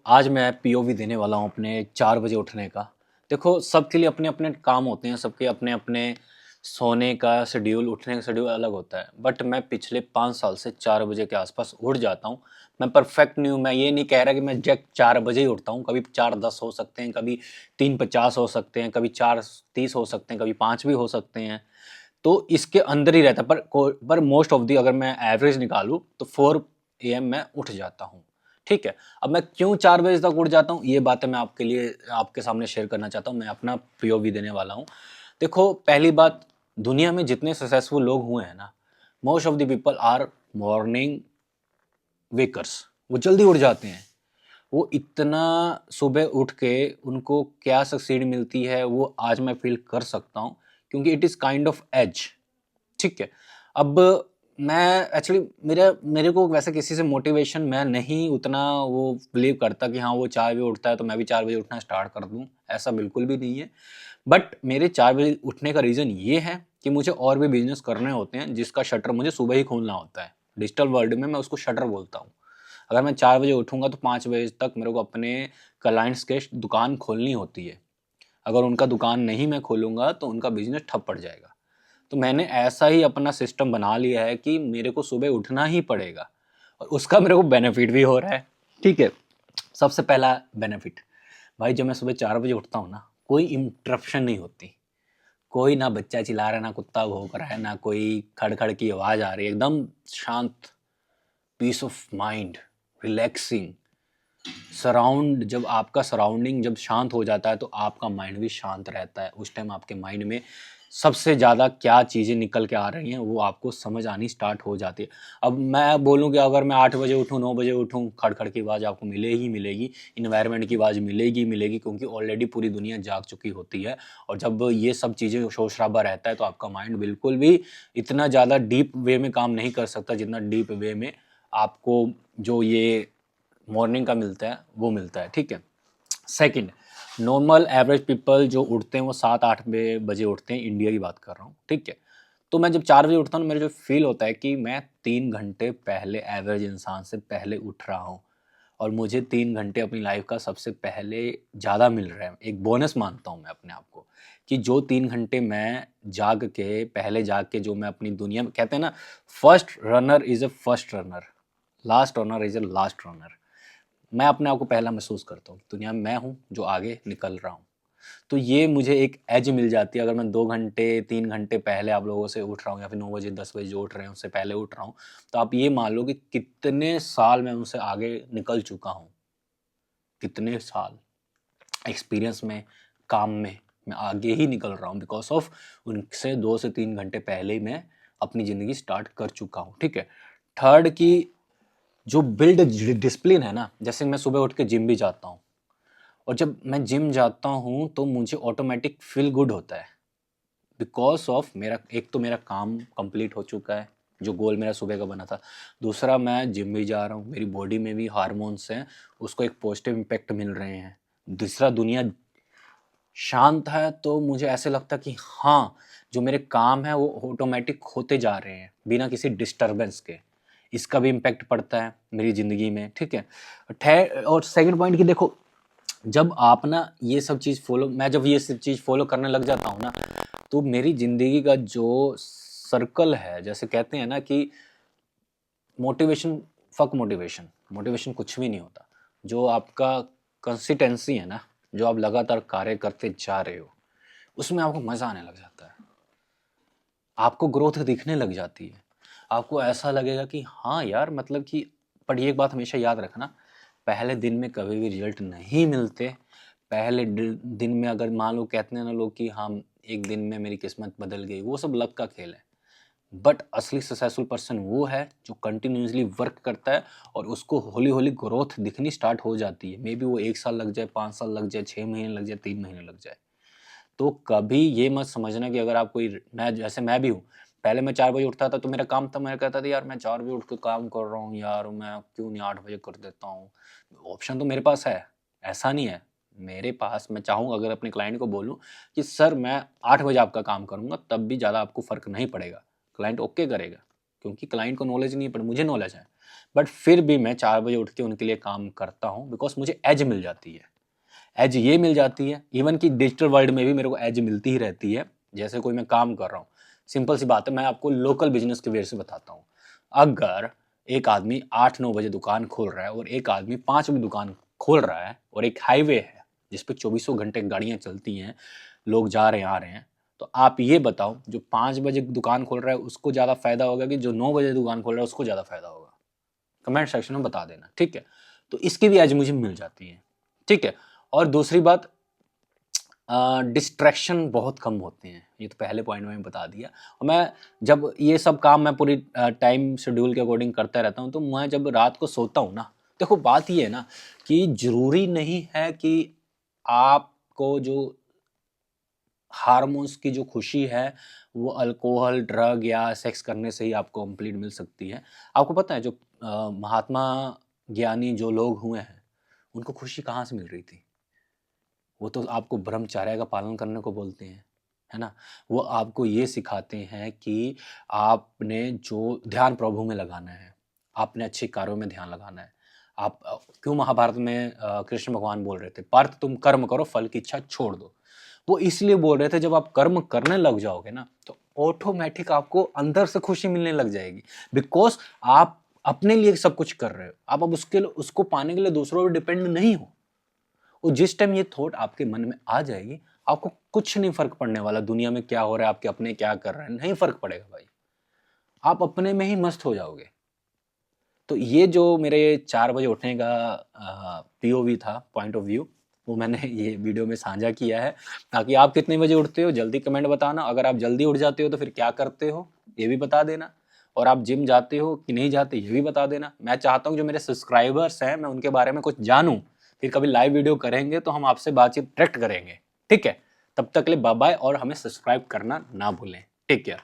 आज मैं पीओवी देने वाला हूँ अपने 4 बजे उठने का। देखो, सबके लिए अपने-अपने काम होते हैं, सबके अपने-अपने सोने का शेड्यूल, उठने का शेड्यूल अलग होता है। बट मैं पिछले 5 साल से 4 बजे के आस-पास उठ जाता हूँ। मैं परफेक्ट नहीं हूँ, मैं ये नहीं कह रहा कि मैं एग्ज़ैक्ट 4 बजे ही उठता हूँ। कभी 4:10 हो सकते हैं, कभी 3:50 हो सकते हैं, कभी 4:30 हो सकते हैं, कभी 5 भी हो सकते हैं। तो इसके अंदर ही रहता है, पर मोस्ट ऑफ दी अगर मैं एवरेज निकालूँ तो 4 एएम मैं उठ जाता हूँ। ठीक है? अब मैं क्यों 4 बजे तक उठ जाता हूँ, ये बातें मैं आपके सामने शेयर करना चाहता हूँ। मैं अपना पीओवी देने वाला हूँ। देखो, पहली बात, दुनिया में जितने सक्सेसफुल लोग हुए हैं ना, most of the people are morning wakers. वो जल्दी उठ जाते हैं। वो इतना सुबह उठ के उनको क्या सक्सीड मिलती है, वो आज मैं फील कर सकता हूँ, क्योंकि it is kind of as. ठीक है? अब मैं एक्चुअली मेरे को वैसे किसी से मोटिवेशन मैं नहीं उतना वो बिलीव करता कि हाँ, वो 4 बजे उठता है तो मैं भी 4 बजे उठना स्टार्ट कर दूँ, ऐसा बिल्कुल भी नहीं है। बट मेरे 4 बजे उठने का रीज़न ये है कि मुझे और भी बिज़नेस करने होते हैं, जिसका शटर मुझे सुबह ही खोलना होता है। डिजिटल वर्ल्ड में मैं उसको शटर बोलता हूँ। अगर मैं 4 बजे उठूँगा तो 5 बजे तक मेरे को अपने क्लाइंट्स के दुकान खोलनी होती है। अगर उनका दुकान नहीं मैं खोलूँगा तो उनका बिज़नेस ठप पड़ जाएगा। तो मैंने ऐसा ही अपना सिस्टम बना लिया है कि मेरे को सुबह उठना ही पड़ेगा और उसका मेरे को बेनिफिट भी हो रहा है। ठीक है? सबसे पहला बेनिफिट, भाई जब मैं सुबह 4 बजे उठता हूँ ना, कोई इंटरप्शन नहीं होती। कोई ना बच्चा चिल्ला रहा है, ना कुत्ता भौंक रहा है, ना कोई खड़-खड़ की आवाज़ आ रही है। एकदम शांत, पीस ऑफ माइंड, रिलैक्सिंग जब आपका सराउंडिंग जब शांत हो जाता है तो आपका माइंड भी शांत रहता है। उस टाइम आपके माइंड में सबसे ज़्यादा क्या चीज़ें निकल के आ रही हैं वो आपको समझ आनी स्टार्ट हो जाती है। अब मैं बोलूँ कि अगर मैं 8 बजे उठूँ, 9 बजे उठूँ, खड़-खड़ की आवाज़ आपको मिले ही मिलेगी, एनवायरनमेंट की आवाज़ मिलेगी मिलेगी, क्योंकि ऑलरेडी पूरी दुनिया जाग चुकी होती है। और जब ये सब चीज़ें शोर-शराबा रहता है तो आपका माइंड बिल्कुल भी इतना ज़्यादा डीप वे में काम नहीं कर सकता, जितना डीप वे में आपको जो ये मॉर्निंग का मिलता है वो मिलता है। ठीक है? सेकंड, नॉर्मल एवरेज पीपल जो उठते हैं वो 7-8 बजे उठते हैं, इंडिया की बात कर रहा हूँ। ठीक है? तो मैं जब 4 बजे उठता हूँ, मेरा जो फील होता है कि मैं 3 घंटे पहले एवरेज इंसान से पहले उठ रहा हूँ और मुझे 3 घंटे अपनी लाइफ का सबसे पहले ज़्यादा मिल रहा है। एक बोनस मानता हूँ मैं अपने आप को, कि जो 3 घंटे मैं पहले जाग के जो मैं अपनी दुनिया में, कहते हैं ना, first runner is a first runner, last runner is a last runner. मैं अपने आप को पहला महसूस करता हूँ, दुनिया में मैं हूँ जो आगे निकल रहा हूँ। तो ये मुझे एक एज मिल जाती है। अगर मैं 2 घंटे 3 घंटे पहले आप लोगों से उठ रहा हूँ, या फिर 9 बजे 10 बजे जो उठ रहे हैं उससे पहले उठ रहा हूँ, तो आप ये मान लो कि कितने साल मैं उनसे आगे निकल चुका हूँ। कितने साल एक्सपीरियंस में, काम में मैं आगे ही निकल रहा हूँ, बिकॉज ऑफ उनसे 2 से 3 घंटे पहले ही मैं अपनी ज़िंदगी स्टार्ट कर चुका हूँ। ठीक है? थर्ड, की जो बिल्ड डिसिप्लिन है ना, जैसे मैं सुबह उठ के जिम भी जाता हूँ, और जब मैं जिम जाता हूँ तो मुझे ऑटोमेटिक फील गुड होता है, बिकॉज ऑफ मेरा एक तो मेरा काम कंप्लीट हो चुका है, जो गोल मेरा सुबह का बना था। दूसरा, मैं जिम भी जा रहा हूँ, मेरी बॉडी में भी हार्मोन्स हैं, उसको एक पॉजिटिव इम्पैक्ट मिल रहे हैं। दूसरा, दुनिया शांत है तो मुझे ऐसे लगता है कि हाँ, जो मेरे काम है वो ऑटोमेटिक होते जा रहे हैं बिना किसी डिस्टरबेंस के। इसका भी इम्पैक्ट पड़ता है मेरी ज़िंदगी में। ठीक है? और सेकंड पॉइंट कि देखो, जब आप ना ये सब चीज़ मैं जब ये सब चीज़ फॉलो करने लग जाता हूँ ना, तो मेरी ज़िंदगी का जो सर्कल है, जैसे कहते हैं ना कि मोटिवेशन, मोटिवेशन कुछ भी नहीं होता। जो आपका कंसिस्टेंसी है ना, जो आप लगातार कार्य करते जा रहे हो, उसमें आपको मज़ा आने लग जाता है। आपको ग्रोथ दिखने लग जाती है। आपको ऐसा लगेगा कि हाँ यार, मतलब कि, पर ये एक बात हमेशा याद रखना, पहले दिन में कभी भी रिजल्ट नहीं मिलते। पहले दिन में, अगर मान लो कहते हैं ना लोग कि हाँ, एक दिन में मेरी किस्मत बदल गई, वो सब लक का खेल है। बट असली सक्सेसफुल पर्सन वो है जो कंटिन्यूसली वर्क करता है और उसको हौली हौली ग्रोथ दिखनी स्टार्ट हो जाती है। मे बी वो 1 साल लग जाए, 5 साल लग जाए, 6 महीने लग जाए, 3 महीने लग जाए। तो कभी ये मत समझना कि अगर आप कोई, मैं जैसे मैं भी हूँ, पहले मैं 4 बजे उठता था तो मेरा काम था, मैं कहता था यार मैं 4 बजे उठ के काम कर रहा हूँ यार, मैं क्यों नहीं 8 बजे कर देता हूँ। ऑप्शन तो मेरे पास है, ऐसा नहीं है। मेरे पास, मैं चाहूँ अगर अपने क्लाइंट को बोलूँ कि सर मैं 8 बजे आपका काम करूँगा, तब भी ज़्यादा आपको फ़र्क नहीं पड़ेगा, क्लाइंट ओके करेगा, क्योंकि क्लाइंट को नॉलेज नहीं है पर मुझे नॉलेज है। बट फिर भी मैं 4 बजे उठ के उनके लिए काम करता हूँ, बिकॉज़ मुझे एज मिल जाती है। एज ये मिल जाती है, इवन कि डिजिटल वर्ल्ड में भी मेरे को एज मिलती ही रहती है। जैसे कोई मैं काम कर रहा हूँ, सिंपल सी बात है, मैं आपको लोकल बिजनेस के वे से बताता हूँ। अगर एक आदमी 8-9 बजे दुकान खोल रहा है और एक आदमी 5 बजे दुकान खोल रहा है और एक हाईवे है जिस पे चौबीसों घंटे गाड़ियां चलती हैं, लोग जा रहे हैं आ रहे हैं, तो आप ये बताओ जो 5 बजे दुकान खोल रहा है उसको ज़्यादा फायदा होगा कि जो 9 बजे दुकान खोल रहा है उसको ज़्यादा फायदा होगा? कमेंट सेक्शन में बता देना, ठीक है? तो इसकी भी एज मुझे मिल जाती है, ठीक है? और दूसरी बात, डिस्ट्रैक्शन बहुत कम होते हैं, ये तो पहले पॉइंट में बता दिया। और मैं जब ये सब काम मैं पूरी टाइम शेड्यूल के अकॉर्डिंग करता रहता हूँ, तो मैं जब रात को सोता हूँ ना, देखो बात ये है ना कि ज़रूरी नहीं है कि आपको जो हार्मोन्स की जो खुशी है, वो अल्कोहल, ड्रग या सेक्स करने से ही आपको कंप्लीट मिल सकती है। आपको पता है जो महात्मा ज्ञानी जो लोग हुए हैं, उनको खुशी कहाँ से मिल रही थी? वो तो आपको ब्रह्मचर्य का पालन करने को बोलते हैं, है ना? वो आपको ये सिखाते हैं कि आपने जो ध्यान प्रभु में लगाना है, आपने अच्छे कार्यों में ध्यान लगाना है। आप क्यों महाभारत में कृष्ण भगवान बोल रहे थे, "पार्थ तुम कर्म करो, फल की इच्छा छोड़ दो।" वो इसलिए बोल रहे थे जब आप कर्म करने लग जाओगे ना, तो ऑटोमैटिक आपको अंदर से खुशी मिलने लग जाएगी। बिकॉज़ आप अपने लिए सब कुछ कर रहे हो। आप अब उसके लिए उसको पाने के लिए दूसरों पे डिपेंड नहीं हो। और जिस टाइम ये थॉट आपके मन में आ जाएगी, आपको कुछ नहीं फ़र्क पड़ने वाला, दुनिया में क्या हो रहा है, आपके अपने क्या कर रहे हैं, नहीं फ़र्क पड़ेगा भाई। आप अपने में ही मस्त हो जाओगे। तो ये जो मेरे 4 बजे उठने का पीओवी था, पॉइंट ऑफ व्यू, वो मैंने ये वीडियो में साझा किया है, ताकि आप कितने बजे उठते हो जल्दी कमेंट बताना। अगर आप जल्दी उठ जाते हो तो फिर क्या करते हो, ये भी बता देना। और आप जिम जाते हो कि नहीं जाते, ये भी बता देना। मैं चाहता हूँ जो मेरे सब्सक्राइबर्स हैं, मैं उनके बारे में कुछ जानूँ। फिर कभी लाइव वीडियो करेंगे तो हम आपसे बातचीत डायरेक्ट करेंगे, ठीक है? तब तक के लिए बाय बाय, और हमें सब्सक्राइब करना ना भूलें। Take care.